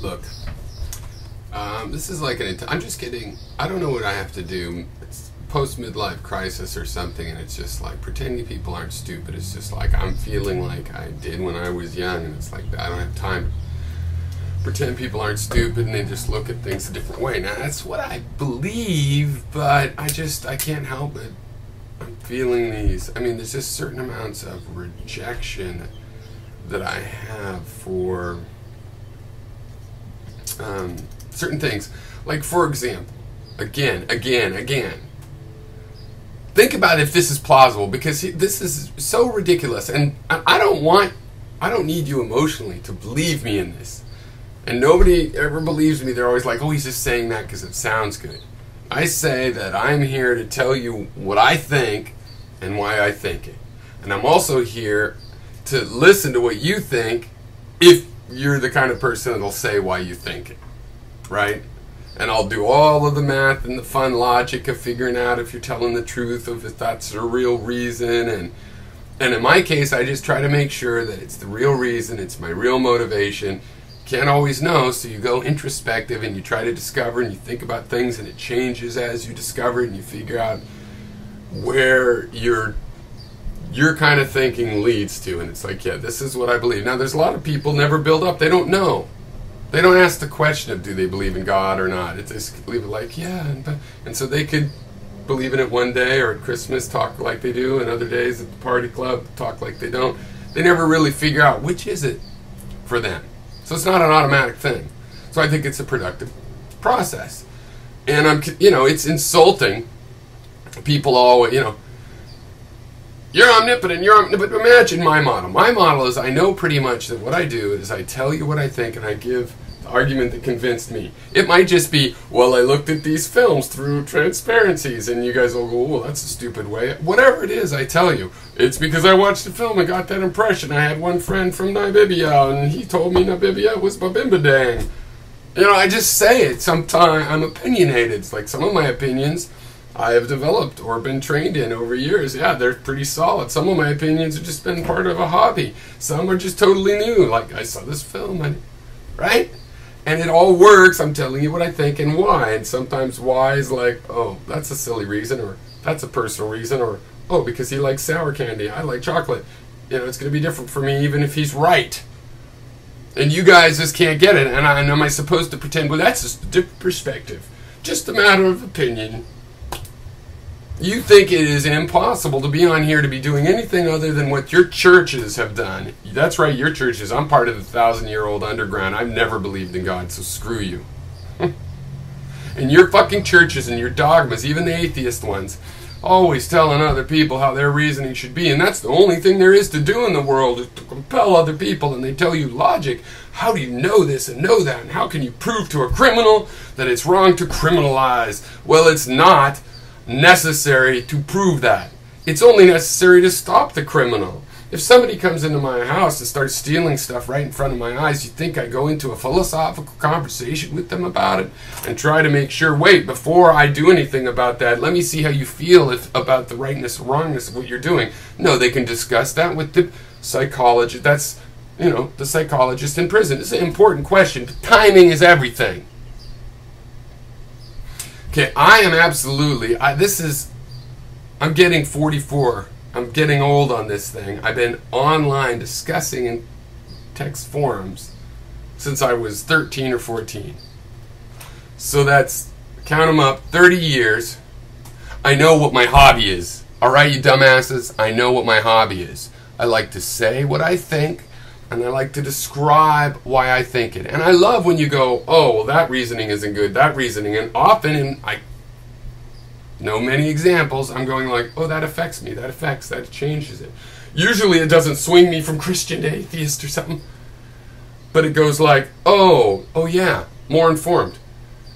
Look, this is like I'm just kidding. I don't know what I have to do. It's post-midlife crisis or something, and it's just like pretending people aren't stupid. It's just like I'm feeling like I did when I was young, and it's like I don't have time to pretend people aren't stupid and they just look at things a different way. Now, that's what I believe, but I can't help it. I'm feeling these. I mean, there's just certain amounts of rejection that I have for certain things. Like, for example, again. Think about if this is plausible, because this is so ridiculous, and I don't need you emotionally to believe me in this. And nobody ever believes me. They're always like, oh, he's just saying that because it sounds good. I say that I'm here to tell you what I think and why I think it. And I'm also here to listen to what you think if you're the kind of person that'll say why you think it. Right? And I'll do all of the math and the fun logic of figuring out if you're telling the truth, if that's the real reason. And in my case, I just try to make sure that it's the real reason, it's my real motivation. Can't always know, so you go introspective and you try to discover and you think about things, and it changes as you discover it, and you figure out where your kind of thinking leads to. And it's like, yeah, this is what I believe. Now, there's a lot of people never build up. They don't know. They don't ask the question of do they believe in God or not. It's just believe it like, yeah. And so they could believe in it one day, or at Christmas talk like they do, and other days at the party club talk like they don't. They never really figure out which is it for them. So it's not an automatic thing. So I think it's a productive process. And it's insulting. People always, you're omnipotent, but imagine my model. My model is I know pretty much that what I do is I tell you what I think and I give the argument that convinced me. It might just be, well, I looked at these films through transparencies, and you guys will go, well, that's a stupid way. Whatever it is, I tell you. It's because I watched the film and got that impression. I had one friend from Namibia, and he told me Namibia was Babimbadang. I just say it. Sometimes I'm opinionated. It's like some of my opinions I have developed or been trained in over years. Yeah, they're pretty solid. Some of my opinions have just been part of a hobby. Some are just totally new. Like, I saw this film, right? And it all works. I'm telling you what I think and why. And sometimes why is like, oh, that's a silly reason, or that's a personal reason, or, oh, because he likes sour candy, I like chocolate. It's going to be different for me even if he's right. And you guys just can't get it. And am I supposed to pretend, well, that's just a different perspective. Just a matter of opinion. You think it is impossible to be on here to be doing anything other than what your churches have done. That's right, your churches. I'm part of the 1,000-year-old underground. I've never believed in God, so screw you. And your fucking churches and your dogmas, even the atheist ones, always telling other people how their reasoning should be. And that's the only thing there is to do in the world, is to compel other people. And they tell you logic. How do you know this and know that? And how can you prove to a criminal that it's wrong to criminalize? Well, it's not necessary to prove that. It's only necessary to stop the criminal. If somebody comes into my house and starts stealing stuff right in front of my eyes, you think I go into a philosophical conversation with them about it and try to make sure, wait, before I do anything about that, let me see how you feel about the rightness or wrongness of what you're doing. No, they can discuss that with the psychologist. That's, the psychologist in prison. It's an important question, but timing is everything. Okay, I am absolutely, I'm getting 44. I'm getting old on this thing. I've been online discussing in text forums since I was 13 or 14. So that's, count them up, 30 years. I know what my hobby is. Alright, you dumbasses, I know what my hobby is. I like to say what I think, and I like to describe why I think it. And I love when you go, oh, well, that reasoning isn't good, that reasoning. And often, and I know many examples, I'm going like, oh, that affects me, that changes it. Usually it doesn't swing me from Christian to atheist or something. But it goes like, oh yeah, more informed.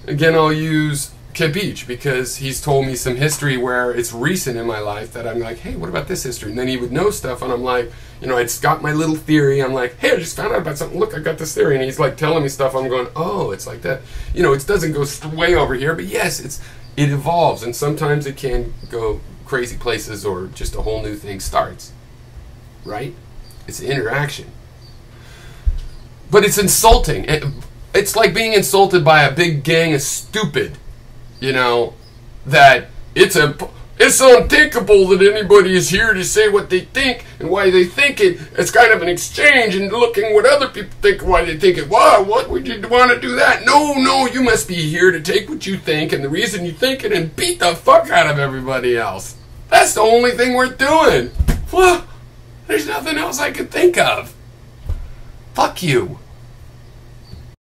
Again, I'll use Kebich because he's told me some history where it's recent in my life that I'm like, hey, what about this history? And then he would know stuff, and I'm like, I'd got my little theory. I'm like, hey, I just found out about something. Look, I got this theory. And he's like telling me stuff. I'm going, oh, it's like that. It doesn't go way over here, but yes, it evolves, and sometimes it can go crazy places or just a whole new thing starts. Right? It's interaction. But it's insulting. it's like being insulted by a big gang of stupid, you know, that it's unthinkable that anybody is here to say what they think and why they think it. It's kind of an exchange and looking what other people think and why they think it. Wow, what would you want to do that? No, you must be here to take what you think and the reason you think it and beat the fuck out of everybody else. That's the only thing worth doing. Well, there's nothing else I could think of. Fuck you.